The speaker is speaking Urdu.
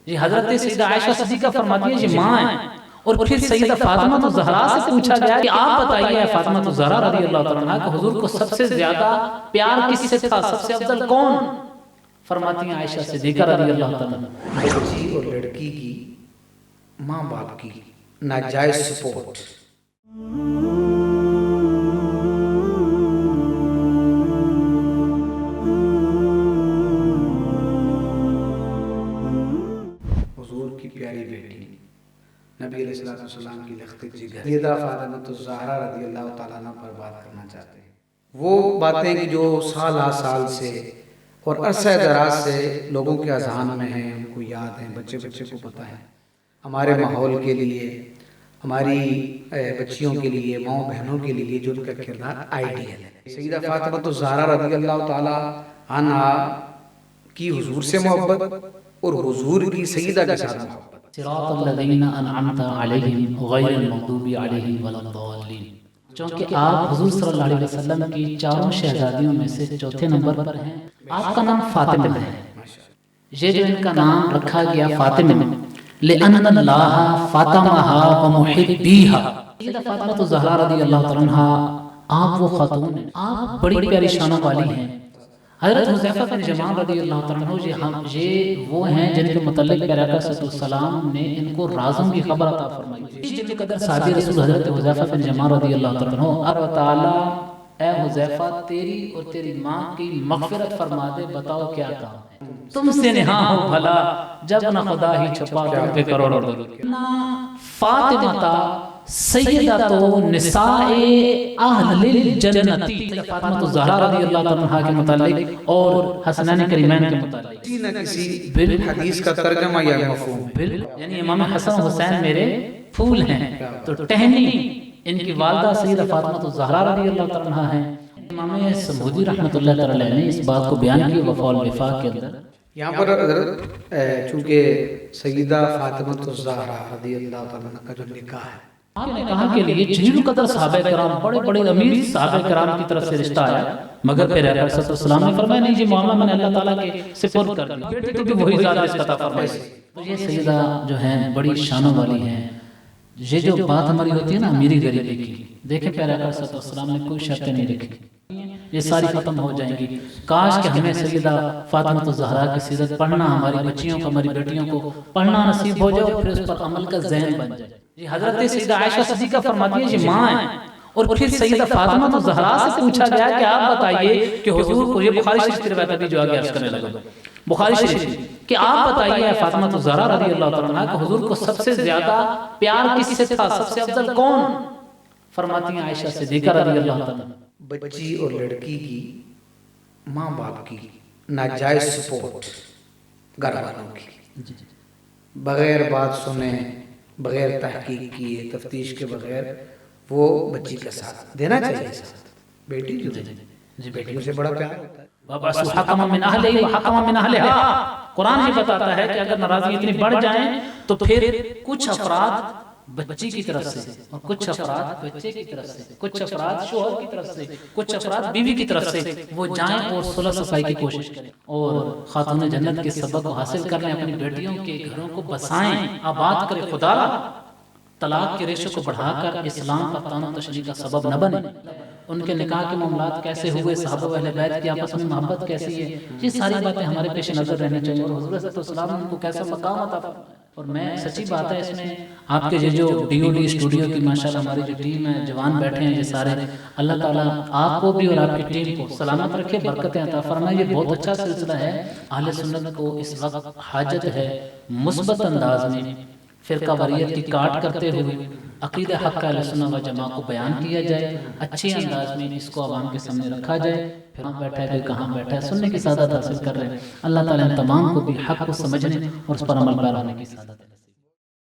جی حضرت سیدہ عائشہ صدیقہ فرماتی ہے یہ ماں ہے، اور پھر سیدہ فاطمہ الزہرا سے پوچھا گیا کہ آپ بتائیے اے فاطمہ الزہرا رضی اللہ تعالیٰ عنہا کہ حضور کو سب سے زیادہ پیار کس سے تھا، سب سے افضل کون؟ فرماتی ہیں عائشہ صدیقہ رضی اللہ تعالیٰ عنہا بچی اور لڑکی کی ماں باپ کی ناجائز سپورٹ۔ حضور کی پیاری بیٹی نبی علیہ السلام کی لخت جگر سیدہ فاطمہ الزہرا رضی اللہ تعالیٰ عنہ پر بات کرنا چاہتے ہیں۔ وہ باتیں کہ جو سال سے اور عرصہ دراز سے لوگوں کے اذہان میں ہیں، ان کو یاد ہیں، بچے کو پتہ ہے، ہمارے ماحول کے لیے، ہماری بچیوں کے لیے، ماؤں بہنوں کے لیے جو ان کا کردار آئیڈیل ہے۔ سیدہ فاطمہ الزہرا رضی اللہ تعالیٰ عنہا کی حضور سے محبت اور حضور کی سیدہ کے ساتھ محبت۔ صراط الذین انعمت علیہم غیر المغضوب علیہم ولا الضالین، چونکہ آپ حضور صلی اللہ علیہ وسلم کی چاروں شہزادیوں میں سے چوتھے نمبر پر ہیں۔ آپ کا نام فاطمہ ہے، یہ جو ان کا نام رکھا گیا فاطمہ لأن اللہ فاطمہا ومحبیہا، سیدہ فاطمہ الزہرا رضی اللہ تعالیٰ عنہا آپ وہ خاتون ہیں، آپ بڑی پیاری شانوں والی ہیں۔ حضرت حذیفہ بن یمان رضی اللہ تعالیٰ عنہ یہ وہ ہیں جن کے متعلق پیارے آقا صلی اللہ علیہ وسلم نے ان کو رازوں کی خبر عطا فرمائی، جن کے قدر صحابی رسول حضرت حذیفہ بن یمان رضی اللہ تعالیٰ عنہ اب تعالیٰ اے حذیفہ تیری اور تیری ماں کی مغفرت فرما دے، بتاؤ کیا کام ہے، تم سے نہاں ہو بھلا جب نہ خدا ہی چھپا تم پہ کروڑوں درود۔ فاطمہ سیدۃ نساء اہل الجنتی، فاطمہ الزہرا رضی اللہ عنہا کے متعلق اور حسنین کریمین کے متعلق کسی نہ کسی حدیث کا ترجمہ یا مفہوم ہے، یعنی امام حسن حسین میرے پھول ہیں، تو ٹہنی ان کی والدہ سیدہ فاطمہ الزہرا رضی اللہ عنہا ہیں۔ امام سمودی رحمۃ اللہ علیہ نے اس بات کو بیان کیا وفاء الوفاق کے اندر۔ یہاں پر حضرت چونکہ سیدہ فاطمہ الزہرا رضی اللہ عنہا کا جو نکاح ہے، آپ نے کہا کے لیے جلیل قدر صحابہ کرام، بڑے بڑے امیر صحابہ کرام کی طرف سے رشتہ آیا، مگر پیارے آقا صلی اللہ علیہ وسلم نے فرمایا نہیں، یہ معاملہ میں نے اللہ تعالیٰ کے سپرد کر دیا، بیٹے کو بھی وہی زیادہ رزق عطا فرمائے۔ تو یہ سیدہ جو ہیں بڑی شانوں والی ہیں۔ یہ جو بات ہماری ہوتی ہے نا امیری غریبی کی، دیکھیں پیارے آقا صلی اللہ علیہ وسلم نے کوئی شرطیں نہیں رکھی، یہ ساری ختم ہو جائیں گی۔ کاش کہ ہمیں سیدہ فاطمہ الزہرا کی سیرت پڑھنا، ہماری بچیوں کو، ہماری بیٹیوں کو پڑھنا نصیب ہو جائے اور پھر اس پر عمل کا ذہن بن جائے۔ جی حضرت سیدہ عائشہ صدیقہ فرماتی ہے یہ ماں ہے، اور پھر سیدہ فاطمہ الزہرا سے پوچھا گیا کہ آپ بتائیے کہ حضور کو، یہ بخاری شریف کی روایت ابھی جو آگے عرض کرنے لگا، بخاری شریف کہ آپ بتائیے اے فاطمہ الزہرا رضی اللہ تعالیٰ عنہا کہ حضور کو سب سے زیادہ پیار کس سے تھا، سب سے افضل کون؟ فرماتی ہیں عائشہ صدیقہ رضی اللہ تعالیٰ عنہا بچی اور لڑکی کی ماں باپ کی ناجائز سپورٹ، گھر والوں کی بغیر بات سنے، بغیر تحقیق کیے، تفتیش کے بغیر وہ بچی کا ساتھ دینا چاہیے۔ ساتھ بیٹی جو ہے، بیٹیوں سے بڑا پیار ہوتا ہے۔ وَبَعَثُوا حَكَمًا مِنْ أَهْلِهِ وَحَكَمًا مِنْ أَهْلِهَا، قرآن ہی بتاتا ہے کہ اگر ناراضگی اتنی بڑھ جائیں تو پھر کچھ افراد بچی کی طرف سے، اور کچھ افراد بچے کی طرف سے، کچھ افراد شوہر کی طرف سے، کچھ افراد بیوی کی طرف سے وہ جائیں اور صلح صفائی کی کوشش کریں اور خاتون جنت کے سبق کو حاصل کر لیں، اپنی بیٹیوں کے گھروں کو بسائیں، آباد کریں۔ خدا طلاق کے ریشو کو بڑھا کر اسلام پر طعن و تشنیع کا سبب نہ بنے۔ ان کے نکاح کے معاملات کیسے ہوئے، صحابہ و اہل بیت کی آپس میں محبت کیسی ہے، یہ ساری باتیں ہمارے پیش نظر رہنی چاہیے، اور حضور صلی اللہ علیہ وسلم نے ان کو کیسا مقام عطا فرمایا۔ اور میں سچی بات ہے، اس میں آپ کے جو ڈی او ڈی اسٹوڈیو کی ماشاءاللہ ہماری جو ٹیم ہے، جوان بیٹھے ہیں یہ سارے، اللہ تعالیٰ آپ کو بھی اور آپ کی ٹیم کو سلامت رکھے، برکتیں عطا فرمائے۔ یہ بہت اچھا سلسلہ ہے، اہل سنت کو اس وقت حاجت ہے مثبت انداز میں فرقہ واریت کی کاٹ کرتے ہوئے عقیدہ حق کا اہل سنت و جماعت کو بیان کیا جائے، اچھے انداز میں اس کو عوام کے سامنے رکھا جائے۔ پھر کہاں بیٹھا ہے، پھر کہاں بیٹھا ہے، سننے کی سعادت حاصل کر رہے ہیں۔ اللہ تعالیٰ ان تمام کو بھی حق کو سمجھنے اور اس پر عمل پیرا ہونے کی سعادت ہے۔